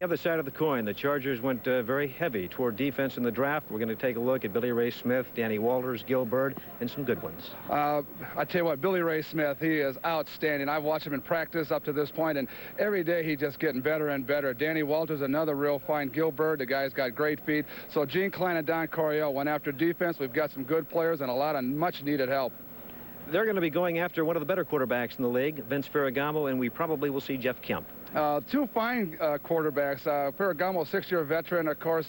The other side of the coin, the Chargers went very heavy toward defense in the draft. We're going to take a look at Billy Ray Smith, Danny Walters, Gil Byrd, and some good ones. I tell you what, Billy Ray Smith, he is outstanding. I've watched him in practice up to this point, and every day he's just getting better and better. Danny Walters, another real fine. Gil Byrd, the guy's got great feet. So Gene Klein and Don Coryell went after defense. We've got some good players and a lot of much-needed help. They're going to be going after one of the better quarterbacks in the league, Vince Ferragamo, and we probably will see Jeff Kemp. Two fine quarterbacks. Ferragamo, 6-year veteran. Of course,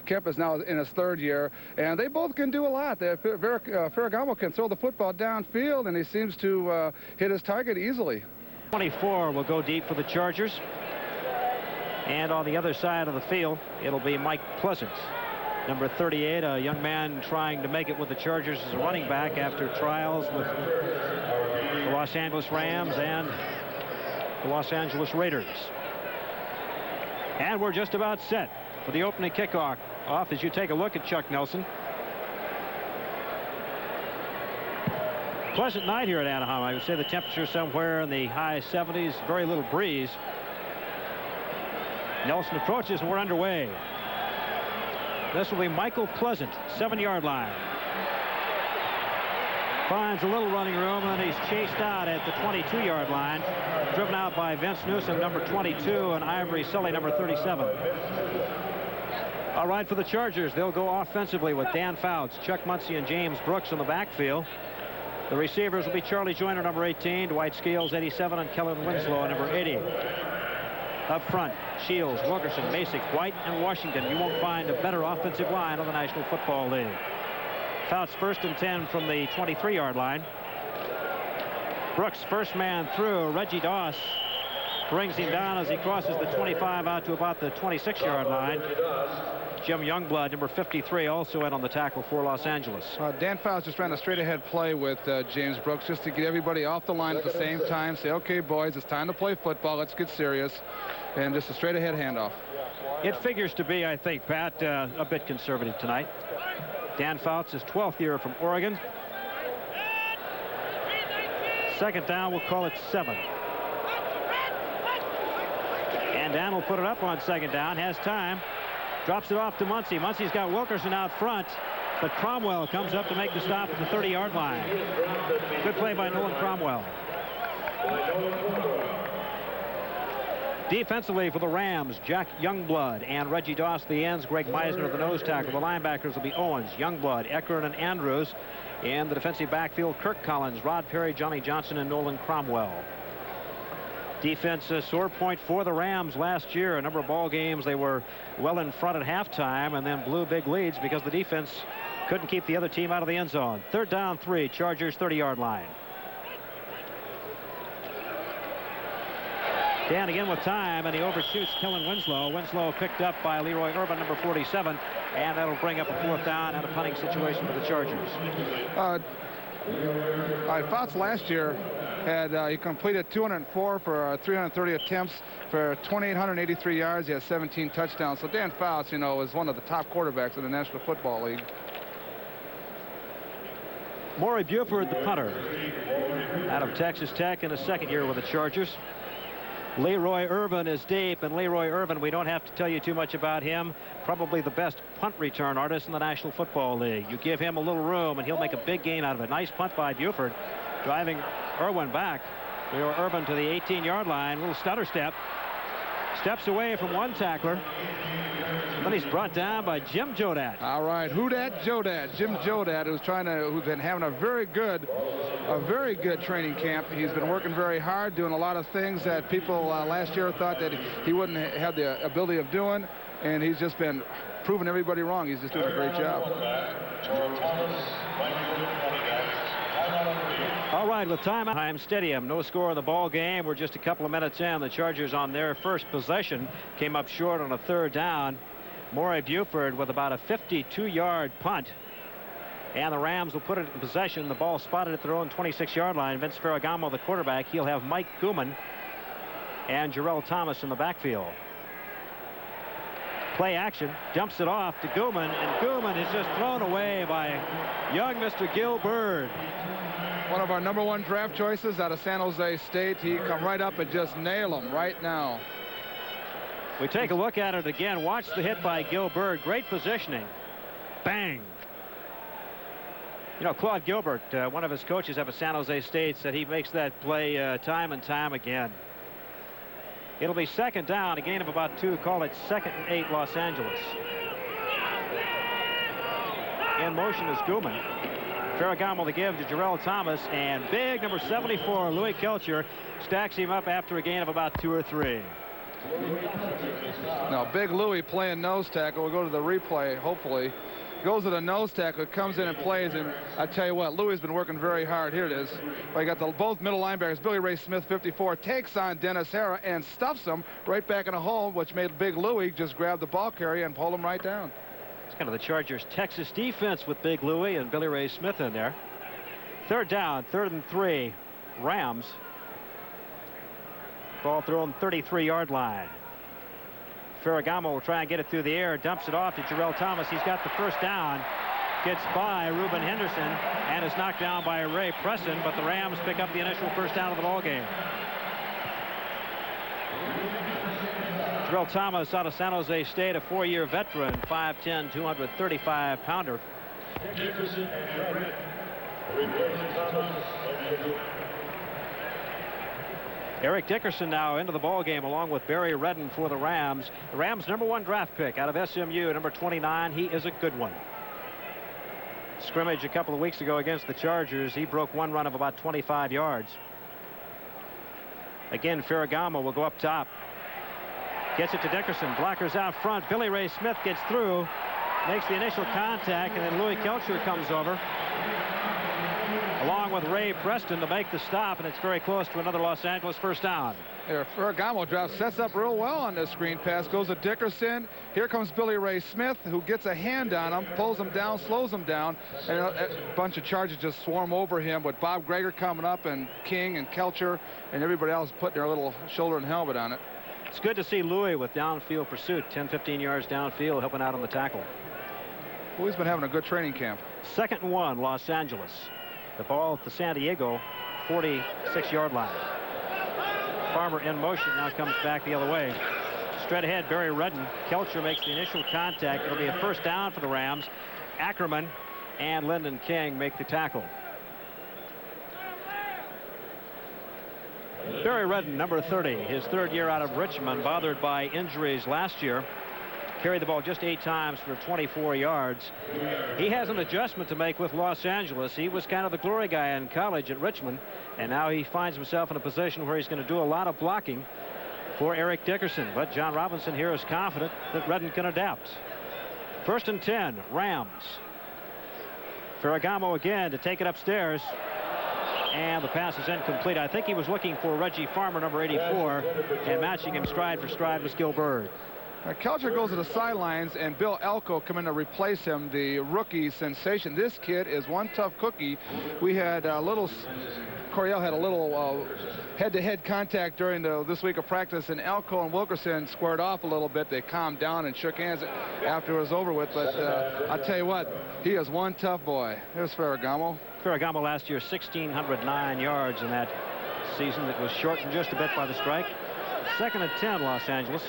Kemp is now in his 3rd year. And they both can do a lot. Ferragamo can throw the football downfield, and he seems to hit his target easily. 24 will go deep for the Chargers. And on the other side of the field, it'll be Mike Pleasant. Number 38, a young man trying to make it with the Chargers as a running back after trials with the Los Angeles Rams and the Los Angeles Raiders. And we're just about set for the opening kickoff as you take a look at Chuck Nelson. Pleasant night here at Anaheim. I would say the temperature somewhere in the high 70s, very little breeze. Nelson approaches and we're underway. This will be Michael Pleasant, 7-yard line. Finds a little running room, and he's chased out at the 22-yard line. Driven out by Vince Newsom, number 22, and Ivory Sully, number 37. All right, for the Chargers, they'll go offensively with Dan Fouts, Chuck Muncie, and James Brooks in the backfield. The receivers will be Charlie Joyner, number 18, Dwight Scales, 87, and Kellen Winslow, number 80. Up front, Shields, Wilkerson, Masick, White, and Washington. You won't find a better offensive line on the National Football League. Fouts 1st and 10 from the 23-yard line. Brooks, first man through. Reggie Doss brings him down as he crosses the 25 out to about the 26-yard line. Jim Youngblood, number 53, also in on the tackle for Los Angeles. Dan Fouts just ran a straight-ahead play with James Brooks just to get everybody off the line at the same time. Say, okay, boys, it's time to play football. Let's get serious. And just a straight-ahead handoff. It figures to be, I think, Pat, a bit conservative tonight. Dan Fouts, his 12th year from Oregon. 2nd down, we'll call it 7. And Dan will put it up on 2nd down, has time. Drops it off to Muncie. Muncie's got Wilkerson out front, but Cromwell comes up to make the stop at the 30-yard line. Good play by Nolan Cromwell. Defensively for the Rams, Jack Youngblood and Reggie Doss, the ends. Greg Meisner, the nose tackle. The linebackers will be Owens, Youngblood, Eckern, and Andrews. In the defensive backfield, Kirk Collins, Rod Perry, Johnny Johnson, and Nolan Cromwell. Defense a sore point for the Rams last year. A number of ball games they were well in front at halftime and then blew big leads because the defense couldn't keep the other team out of the end zone. 3rd down, 3, Chargers 30-yard line. Dan again with time, and he overshoots Kellen Winslow. Winslow picked up by Leroy Irvin, number 47, and that'll bring up a 4th down and a punting situation for the Chargers. Fouts last year he completed 204 for 330 attempts for 2,883 yards. He has 17 touchdowns. So Dan Fouts, you know, is one of the top quarterbacks in the National Football League. Maury Buford, the punter, out of Texas Tech in his 2nd year with the Chargers. Leroy Irvin is deep, and Leroy Irvin, we don't have to tell you too much about him. Probably the best punt return artist in the National Football League. You give him a little room, and he'll make a big gain out of it. Nice punt by Buford, driving Irwin back. Leroy Irvin to the 18-yard line. Little stutter step. Steps away from one tackler. Then he's brought down by Jim Jodat. All right, who dat Jodat? Jim Jodat, who's been having a very good training camp. He's been working very hard, doing a lot of things that people last year thought that he wouldn't have the ability of doing, and he's just been proving everybody wrong. He's just doing a great job. All right, with time at Anaheim Stadium, no score in the ball game. We're just a couple of minutes in. The Chargers on their first possession came up short on a 3rd down. Maury Buford with about a 52-yard punt. And the Rams will put it in possession. The ball spotted at their own 26-yard line. Vince Ferragamo, the quarterback. He'll have Mike Gooman and Jarrell Thomas in the backfield. Play action, dumps it off to Gooman, and Gooman is just thrown away by young Mr. Gil Byrd. One of our #1 draft choices out of San Jose State. He come right up and just nail him right now. We take a look at it again. Watch the hit by Gil Byrd. Great positioning. Bang. You know, Claude Gilbert, one of his coaches up at San Jose State, said he makes that play time and time again. It'll be second down, a gain of about 2. Call it 2nd and 8, Los Angeles. In motion is Guman. Ferragamo to give to Jarrell Thomas, and big number 74, Louis Kelcher, stacks him up after a gain of about 2 or 3. Now, big Louis playing nose tackle. We'll go to the replay, hopefully. Goes to the nose tackle, comes in and plays, and I tell you what, Louis has been working very hard. Here it is. I got both middle linebackers. Billy Ray Smith, 54, takes on Dennis Harrah and stuffs him right back in a hole, which made big Louis just grab the ball carrier and pull him right down. It's kind of the Chargers' Texas defense with big Louis and Billy Ray Smith in there. Third down, 3rd and 3, Rams. Ball thrown 33-yard line. Ferragamo will try and get it through the air, dumps it off to Jarrell Thomas. He's got the first down, gets by Reuben Henderson, and is knocked down by Ray Preston, but the Rams pick up the initial first down of the ball game. Jarrell Thomas out of San Jose State, a 4-year veteran, 5'10", 235-pounder. Eric Dickerson now into the ball game along with Barry Redden for the Rams. The Rams' #1 draft pick out of SMU, number 29. He is a good one. Scrimmage a couple of weeks ago against the Chargers. He broke one run of about 25 yards. Again, Ferragamo will go up top. Gets it to Dickerson. Blockers out front. Billy Ray Smith gets through. Makes the initial contact, and then Louis Kelcher comes over along with Ray Preston to make the stop, and it's very close to another Los Angeles first down. Here, Ferragamo drops, sets up real well on this screen pass, goes to Dickerson. Here comes Billy Ray Smith, who gets a hand on him, pulls him down, slows him down, and a bunch of Chargers just swarm over him with Bob Greger coming up, and King and Kelcher and everybody else putting their little shoulder and helmet on it. It's good to see Louis with downfield pursuit, 10-15 yards downfield, helping out on the tackle. Louis been having a good training camp. 2nd and 1, Los Angeles. The ball at the San Diego 46-yard line. Farmer in motion, now comes back the other way. Straight ahead, Barry Redden. Kelcher makes the initial contact. It'll be a first down for the Rams. Ackerman and Lyndon King make the tackle. Barry Redden, number 30, his 3rd year out of Richmond, bothered by injuries last year. Carried the ball just 8 times for 24 yards. He has an adjustment to make with Los Angeles. He was kind of the glory guy in college at Richmond, and now he finds himself in a position where he's going to do a lot of blocking for Eric Dickerson. But John Robinson here is confident that Redden can adapt. 1st and 10, Rams. Ferragamo again to take it upstairs, and the pass is incomplete. I think he was looking for Reggie Farmer, number 84, and matching him stride for stride was Gil Byrd. Kelcher goes to the sidelines, and Bill Elko come in to replace him, the rookie sensation. This kid is one tough cookie. We had Coryell had a little head-to-head contact during this week of practice, and Elko and Wilkerson squared off a little bit. They calmed down and shook hands after it was over with, but I'll tell you what, he is one tough boy. There's Ferragamo. Ferragamo last year, 1,609 yards in that season that was shortened just a bit by the strike. 2nd and 10, Los Angeles.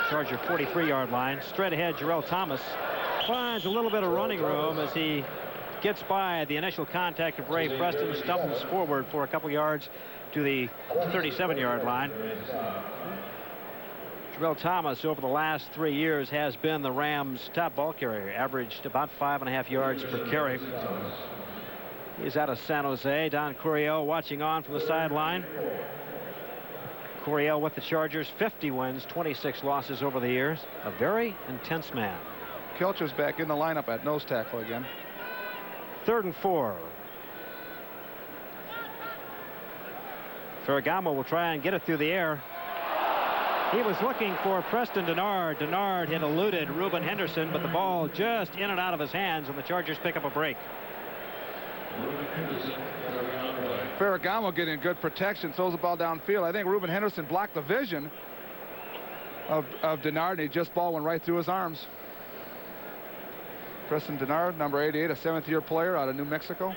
Charger 43-yard line. Straight ahead, Jarrell Thomas finds a little bit of running room as he gets by the initial contact of Ray Preston, stumbles forward for a couple yards to the 37-yard line. Jarrell Thomas over the last 3 years has been the Rams' top ball carrier, averaged about 5.5 yards per carry. He's out of San Jose. Don Coryell watching on from the sideline. Coryell with the Chargers, 50 wins, 26 losses over the years. A very intense man. Kelcher's back in the lineup at nose tackle again. 3rd and 4. Ferragamo will try and get it through the air. He was looking for Preston DeNard. DeNard had eluded Reuben Henderson, but the ball just in and out of his hands, and the Chargers pick up a break. Ferragamo getting good protection, throws the ball downfield. I think Reuben Henderson blocked the vision of DeNard, and he just ball went right through his arms. Preston DeNard, number 88, a 7th-year player out of New Mexico.